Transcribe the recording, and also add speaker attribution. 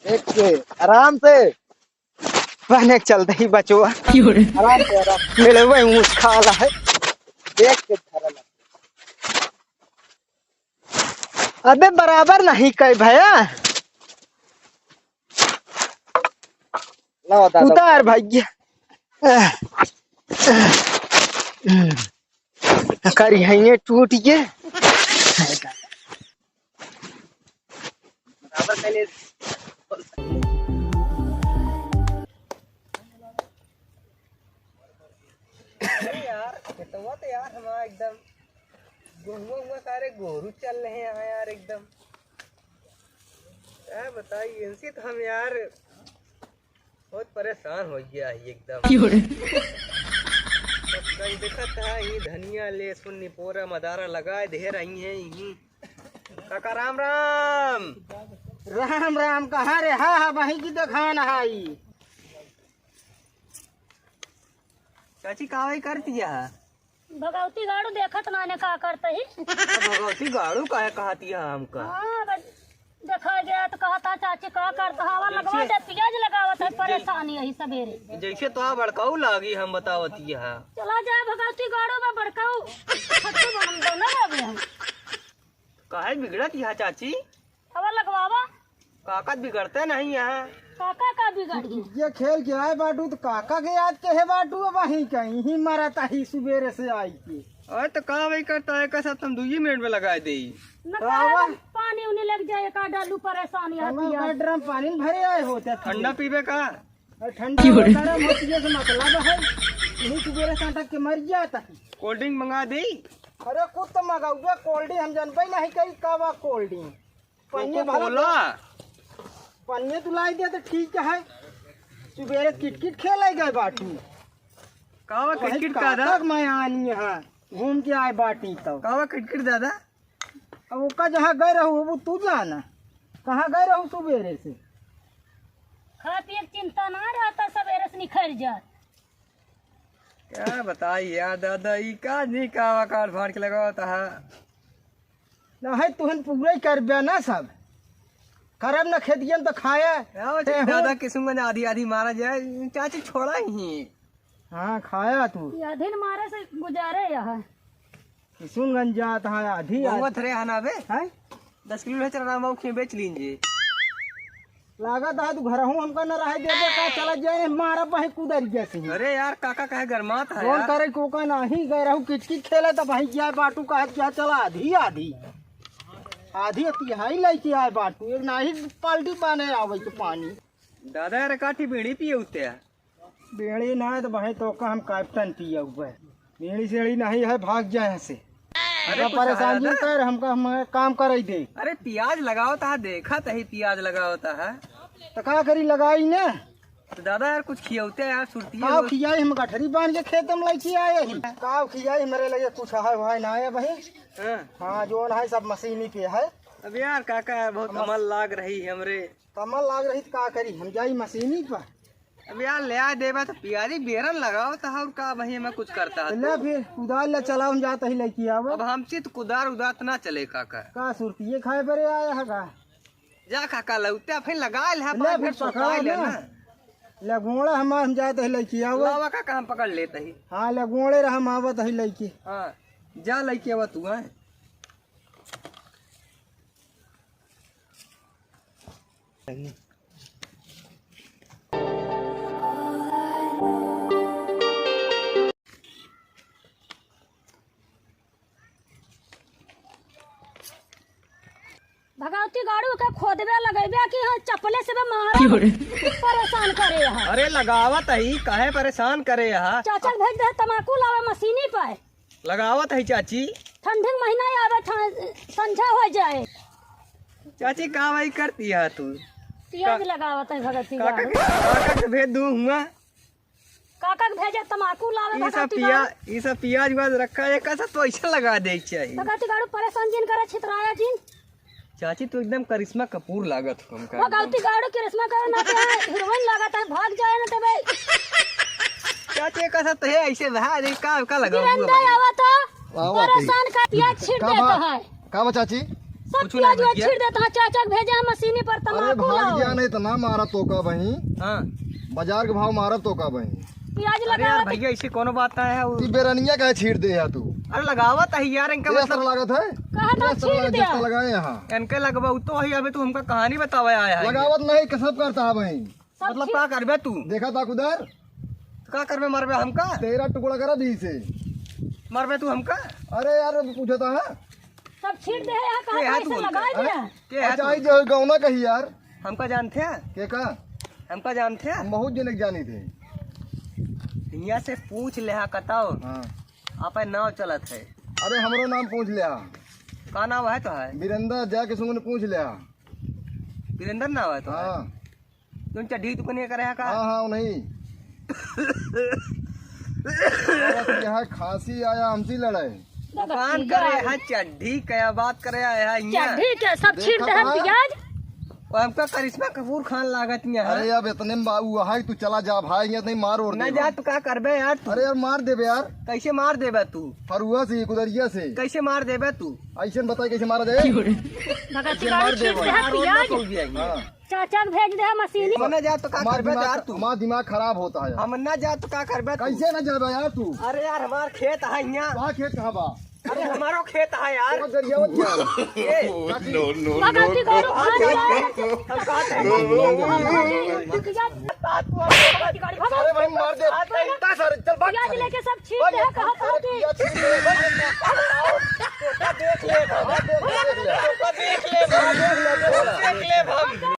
Speaker 1: देख के आराम से पहने चलते ही बचवा आराम से आराम मेरे वही मुँह खा रहा है। देख के अबे बराबर नहीं कह भैया उतार भैया करी है टूट के यार तो यार हमारा एकदम हुआ सारे गोरू चल रहे हैं यहाँ यार एकदम क्या बताइए इनसे तो हम यार बहुत परेशान हो गया है एकदम। कहीं देखा था ये धनिया लहसुन निपोरा मदारा लगाए दे रही हैं यही। काका राम राम राम राम कहाँ रे हा वही की दुकान है। चाची कावाई करती है
Speaker 2: भगवती गाड़ू देखत नाने का करते ही
Speaker 1: भगवती गाड़ू का कहती है हमका।
Speaker 2: हाँ देखा गया तो कहता चाची का करता हवा लगवा दे प्याज लगावत है परेशानी यही सवेरे
Speaker 1: जैसे तो बड़काऊ लागी हम बतावती है।
Speaker 2: चला जाए भगवती गाड़ू में बड़काऊ हम दोनों लगे हम
Speaker 1: काहे बिगड़त है चाची
Speaker 2: हवा लगवावा
Speaker 1: काका बिगड़ते नहीं है।
Speaker 2: काका का बिगड़ी
Speaker 1: ये खेल के आए बाटू तो काका के याद के है बाटू वहीं कहीं ही मरा था ही सुबेरे से आई के अरे तो कहा वही करता है कैसा तुम 2 मिनट में लगा दे
Speaker 2: पानी उन्हें लग जाए का डालू परेशानी आती है।
Speaker 1: ड्रम पानी भरे आए होते ठंडा पीबे का ठंडा गरम होती है मतलब है यही सुबेरे से अटक के मर जाता है। कोल्ड ड्रिंक मंगा दे। अरे कुछ तो मंगाऊंगा कोल्ड ड्रिंक हम जानबे नहीं कहीं कावा कोल्ड ड्रिंक पन्ने भरा पन्ने तुलाई दिया तो ठीक है। सुबेरे किटकिट खेले गए बाटू कावा किटकिट का तक मैं आनी है घूम के आए बाटी तो कावा किटकिट दादा अब वो जहाँ गए रहूँ वो तू जाना कहाँ गए रहूँ सुबेरे से
Speaker 2: खा पिए चिंता ना रहता सवेरे से निखर जा।
Speaker 1: क्या बताइए यार दादा ये का नहीं कावा काट फाड़ के लगाता है ना है तुहन पूरा ही कर बिया ना सब करब ना खेतियन तो खाया दादा किस्म आधी आधी मारा जाए चाची छोड़ा ही। हाँ खाया तू
Speaker 2: दिन मारे से गुजारे यहाँ
Speaker 1: किशुनगंज जाता है आधी रे हना बे है 10 किलो चना माऊ खे बेच लीजिए लागत है तू घर हूँ हमका न रह दे का चला जाए मारा पहे कुदर जैसे। अरे यार काका कहे गरमात है कौन करे को का नहीं गए रहूं किचकिच खेले तो भाई क्या बाटू का क्या चला आधी आधी आधी तिहाई लेके आए बाटू एक नहीं पाल्टी पाने आवे के पानी दादा यार काठी बीड़ी पिए उते बीड़ी ना तो भाई तो का हम कैप्टन पिए हुए बीड़ी सेड़ी नहीं है भाग जाए से। अरे परेशानी कर हमका हम काम कर दे। अरे प्याज लगाओ था देखा ही प्याज लगाओ है तो का करी लगाई ने तो दादा यार कुछ खियाते यार सुरती खियाई हम गठरी बांध के खेत में लेके आए ही का खियाई मेरे लगे कुछ है भाई ना है भाई। हाँ जो है सब मशीनी पे है। अब यार काका बहुत कमल लाग रही है हमरे कमल लाग रही तो का करी हम जाई मशीनी पर। अब यार ले आ देवा तो प्यारी बेरन लगाओ तो और का भाई मैं कुछ करता है ले फिर कुदार ले चला हम जाते ही लेके आओ। अब हमसे तो कुदार उदार ना चले काका का सुरती खाए बरे आया है का जा काका लौटा फिर लगा ले फिर पकड़ा ले ना लगोड़ा हम जाते ही लेके आओ काका हम पकड़ लेते ही। हाँ लगोड़े हम आवत ही लेके। हाँ जा लेके आवा तू है
Speaker 2: भगवती गाड़ू का खोदबे लगेबे कि हाँ चपले से मारा परेशान करे यहाँ।
Speaker 1: अरे लगावत ही काहे परेशान करे यहाँ।
Speaker 2: चाचा भेज दे तमाकू लावे मशीनी पे
Speaker 1: लगावत है चाची
Speaker 2: ठंडी महीना आवे संझा हो जाए।
Speaker 1: चाची का भाई करती है तू
Speaker 2: प्याज लगावत है भगवती
Speaker 1: गाड़ू काका के भेज दूं हुआ
Speaker 2: काका के भेजे तमाकू लावे
Speaker 1: ये सब प्याज वाज रखा है कैसा तो ऐसा लगा दे चाहिए।
Speaker 2: भगवती गाड़ू परेशान जिन करे छितराया जिन
Speaker 1: चाची तो एकदम करिश्मा कपूर लागत हो हमका।
Speaker 2: भगवती गाड़ू करिश्मा करे ना हीरोइन लागत है भाग जाए ना तबे
Speaker 1: चाची कैसा तो है ऐसे रहा का लगा
Speaker 2: हुआ आवा तो परेशान का प्याज छीट देता है
Speaker 3: का चाची
Speaker 2: सब प्याज छीट देता है चाचा के भेजे मशीनी पर
Speaker 3: अरे भाग गया नहीं इतना मारा तो का वही
Speaker 1: हाँ
Speaker 3: बाजार के भाव मारा तो का वही
Speaker 2: प्याज
Speaker 1: अरे यार
Speaker 2: लगावत
Speaker 1: भैया इसे कोनो बात ना है
Speaker 3: ती बेरनिया का छीट दे या तू
Speaker 1: अरे लगावत है यार इनका
Speaker 3: क्या
Speaker 1: मतलब
Speaker 3: लागत है
Speaker 2: कहा था छीट दिया
Speaker 3: जितना लगाए यहाँ
Speaker 1: इनके लगवाऊ तो है अबे तू हमका कहानी बतावे आया है
Speaker 3: लगावत नहीं कसब करता है वही
Speaker 1: मतलब क्या करबे तू
Speaker 3: देखा था कुदर
Speaker 1: क्या करबे मरबे हमका
Speaker 3: तेरा टुकड़ा करा दी से
Speaker 1: मरबे तू हमका
Speaker 3: अरे यार पूछता है
Speaker 2: सब छीट दे यहाँ
Speaker 1: के
Speaker 2: कहा
Speaker 1: है
Speaker 2: था
Speaker 1: तू
Speaker 2: ऐसे लगा दिया
Speaker 1: के है
Speaker 3: अच्छा
Speaker 1: तू?
Speaker 3: आई जो गौना कही यार
Speaker 1: हमका जानते हैं
Speaker 3: के का
Speaker 1: हमका जानते हैं
Speaker 3: हम बहुत जनक जानी थे
Speaker 1: यहाँ से पूछ ले हा कताओ
Speaker 3: हाँ
Speaker 1: आप नाव चलत है
Speaker 3: अरे हमरो नाम पूछ लिया
Speaker 1: का नाव है तो है
Speaker 3: वीरेंद्र जाके सुन पूछ लिया
Speaker 1: वीरेंद्र नाव है तो है
Speaker 3: हाँ
Speaker 1: तुम चढ़ी तो नहीं करे है का
Speaker 3: हाँ हाँ नहीं यहाँ खांसी आया हमसी लड़ाई
Speaker 1: दुकान करे है चड्ढी क्या बात करे है यहाँ
Speaker 2: ठीक है सब छीट दे हम प्याज
Speaker 1: और हमका करिश्मा कपूर खान लागत यहाँ
Speaker 3: अरे अब इतने में बाबू है तू चला जा भाई यहाँ नहीं मार और
Speaker 1: न
Speaker 3: दे
Speaker 1: जा तू क्या करबे यार तू
Speaker 3: अरे यार मार देबे यार
Speaker 1: कैसे मार देबे तू
Speaker 3: फरुआ से कुदरिया से
Speaker 1: कैसे मार देबे तू
Speaker 3: ऐसे बता कैसे मारा दे
Speaker 2: भगत शिकारी छीट दे
Speaker 1: यार रोड
Speaker 2: प्याज
Speaker 1: में पहुंच जाएंगे
Speaker 3: हाँ
Speaker 2: चाचा के भेज दे मशीनी
Speaker 1: हम न जा तो क्या
Speaker 3: हमार
Speaker 1: करबे यार तू
Speaker 3: दिमाग दिमाग खराब होता है
Speaker 1: हम न जा तो क्या करबे तू
Speaker 3: कैसे न जाबे यार तू
Speaker 1: अरे यार हमार खेत है यहाँ
Speaker 3: वहाँ खेत कहाँ बा
Speaker 1: अरे हमारो खेत है यार
Speaker 3: वो दरियावत क्या
Speaker 1: ए,
Speaker 2: भगत शिकारी
Speaker 1: हम कहते हैं
Speaker 3: सारे भाई मार दे इतना सारे चल भाग
Speaker 2: प्याज लेके सब छीट दे कहा था कि
Speaker 1: देख ले देख ले देख ले